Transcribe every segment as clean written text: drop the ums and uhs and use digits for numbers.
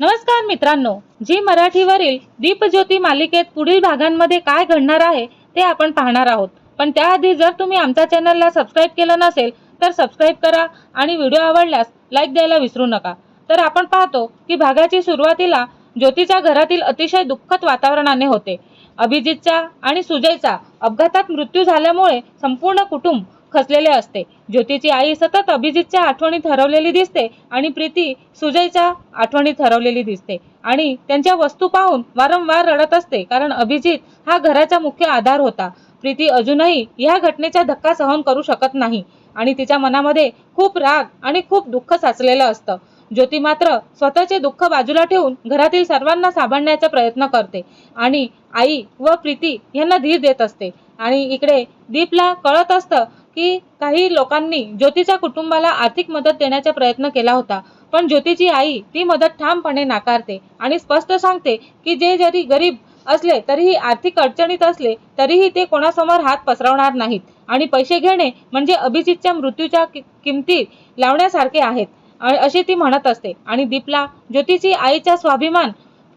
नमस्कार मित्रांनो, जी मराठीवरील दीपज्योती मालिकेत पुढील भागांमध्ये काय घडणार आहे ते आपण पाहणार आहोत। पण त्याआधी जर तुम्ही आमच्या चॅनलला सबस्क्राइब केलं नसेल तर सबस्क्राइब करा आणि व्हिडिओ आवडल्यास लाईक द्यायला विसरू नका। तर आपण पाहतो की भागाची सुरुवातीला ज्योतीच्या घरातील अतिशय दुःखद वातावरणाने होते। अभिजितचा आणि सुजयचा अपघातात मृत्यू झाल्यामुळे संपूर्ण कुटुंब खचलेले असते। ज्योतीची आई सतत अभिजितच्या आठवणीत हरवलेली दिसते आणि प्रीती सुजयच्या आठवणीत हरवलेली दिसते आणि त्यांच्या वस्तू पाहून वारंवार रडत असते, कारण अभिजित हा घराचा मुख्य आधार होता। प्रीती अजूनही या घटनेचा धक्का सहन करू शकत नाही आणि तिच्या मनामध्ये खूप राग आणि खूप दुःख साचलेलं असतं। ज्योती मात्र स्वतःचे दुःख बाजूला ठेवून घरातील सर्वांना सांभाळण्याचा प्रयत्न करते आणि आई व प्रीती यांना धीर देत असते। आणि इकडे दीपला कळत असतं की काही लोकांनी ज्योतीच्या कुटुंबाला आर्थिक मदत देण्याचा प्रयत्न केला होता, पण ज्योतीची आई ती मदत ठामपणे नाकारते आणि स्पष्ट सांगते की जे जरी गरीब असले तरीही आर्थिक अडचणीत असले तरीही ते कोणासमोर हात पसरवणार नाहीत आणि पैसे घेणे म्हणजे अभिजितच्या मृत्यूच्या किमती लावण्यासारखे आहेत असे ती म्हणत असते। आणि दीपला ज्योतीची आईचा स्वाभिमान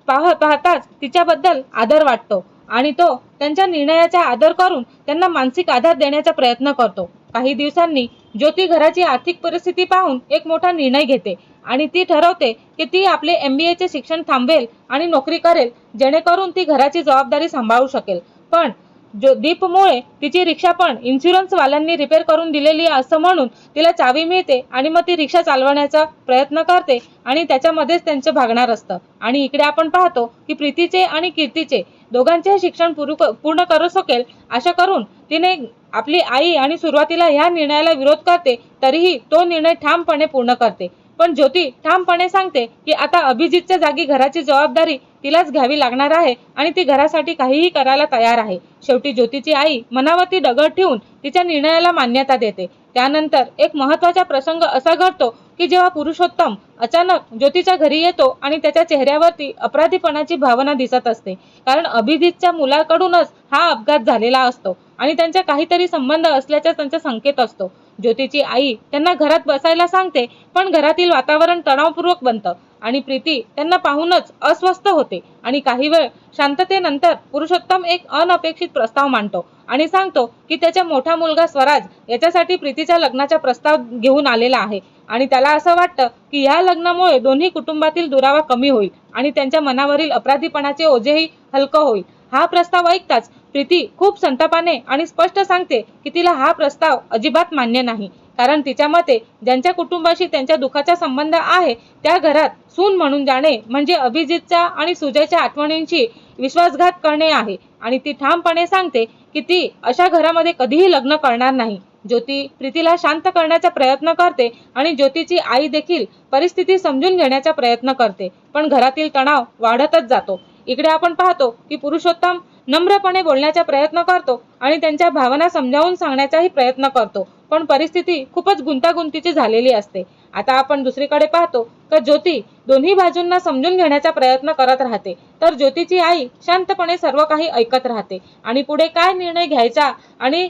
पाहताच तिच्याबद्दल आदर वाटतो आणि तो त्यांच्या निर्णयाचा आदर करून त्यांना मानसिक आधार देण्याचा प्रयत्न करतो। काही दिवसांनी ज्योती घराची आर्थिक परिस्थिती पाहून एक मोठा निर्णय घेते आणि ती ठरवते की ती आपले MBA चे शिक्षण थांबवेल आणि नोकरी करेल, जेणेकरून ती घराची जबाबदारी सांभाळू शकेल। पण दीपमुळे तिची रिक्षा पण इन्शुरन्स वाल्यांनी रिपेअर करून दिलेली असं म्हणून तिला चावी मिळते आणि मग ती रिक्षा चालवण्याचा प्रयत्न करते आणि त्याच्यामध्येच त्यांचं भागणार असतं। आणि इकडे आपण पाहतो की प्रीतीचे आणि कीर्तीचे दोघांचे शिक्षण पूर्ण करू शकेल अशा करून तिने आपली आई आणि सुरुवातीला ह्या निर्णयाला विरोध करते, तरीही तो निर्णय ठामपणे पूर्ण करते। पण ज्योती ठामपणे सांगते की आता अभिजितच्या जागी घराची जबाबदारी तिलाच घ्यावी लागणार आहे आणि ती घरासाठी काहीही करायला तयार आहे। शेवटी ज्योतीची आई मनावरती दगड ठेवून तिच्या निर्णयाला मान्यता देते। त्यानंतर एक महत्त्वाचा प्रसंग असा घडतो की जेव्हा पुरुषोत्तम अचानक ज्योतीच्या घरी येतो आणि त्याच्या चेहऱ्यावरती अपराधीपणाची भावना दिसत असते, कारण अभिजितच्या मुलाकडूनच हा अपघात झालेला असतो आणि त्यांचा काहीतरी संबंध असल्याचा त्यांचा संकेत असतो। ज्योतीची आई त्यांना घरात बसायला सांगते, पण घरातील वातावरण तणावपूर्वक बनतं आणि प्रीती त्यांना पाहूनच अस्वस्थ होते। आणि काही वेळ शांततेनंतर पुरुषोत्तम एक अनपेक्षित प्रस्ताव मांडतो आणि सांगतो की त्याचा मोठा मुलगा स्वराज याच्यासाठी प्रीतीच्या लग्नाचा प्रस्ताव घेऊन आलेला आहे आणि त्याला असं वाटतं की या लग्नामुळे दोन्ही कुटुंबातील दुरावा कमी होईल आणि त्यांच्या मनावरील अपराधीपणाचे ओझेही हलकं होईल। हा प्रस्ताव ऐकताच प्रीती खूप संतापाने आणि स्पष्ट सांगते की तिला हा प्रस्ताव अजिबात मान्य नाही, कारण तिच्या मते ज्यांच्या कुटुंबाशी त्यांच्या दुःखाचा संबंध आहे त्या घरात सून म्हणून जाणे म्हणजे अभिजितच्या आणि सुजयच्या आठवणींशी विश्वासघात करणे आहे आणि ती ठामपणे सांगते की ती अशा घरामध्ये कधीही लग्न करणार नाही। ज्योती प्रीतीला शांत करण्याचा प्रयत्न करते आणि ज्योतीची आई देखील परिस्थिती समजून घेण्याचा प्रयत्न करते, पण घरातील तणाव वाढतच जातो। इकडे आपण पाहतो की पुरुषोत्तम नम्रपणे बोलण्याचा प्रयत्न करतो आणि त्यांच्या भावना समजावून सांगण्याचाही प्रयत्न करतो, पण परिस्थिती खूपच गुंतागुंतीची झालेली असते। आता आपण दुसरीकडे पाहतो की ज्योती दोन्ही बाजूंना समजून घेण्याचा प्रयत्न करत राहते, तर ज्योतीची आई शांतपणे सर्व काही ऐकत राहते आणि पुढे काय निर्णय घ्यायचा आणि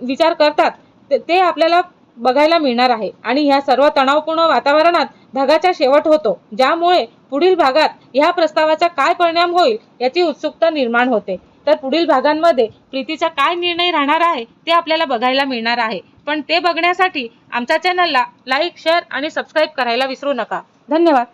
विचार करतात ते आपल्याला बघायला मिळणार आहे। आणि ह्या सर्व तणावपूर्ण वातावरणात भागाचा शेवट होतो, ज्यामुळे पुढील भागात ह्या प्रस्तावाचा काय परिणाम होईल याची उत्सुकता निर्माण होते। तर पुढील भागांमध्ये प्रीतीचा काय निर्णय राहणार आहे ते आपल्याला बघायला मिळणार आहे, पण ते बघण्यासाठी आमच्या चॅनलला लाईक, शेअर आणि सबस्क्राइब करायला विसरू नका। धन्यवाद।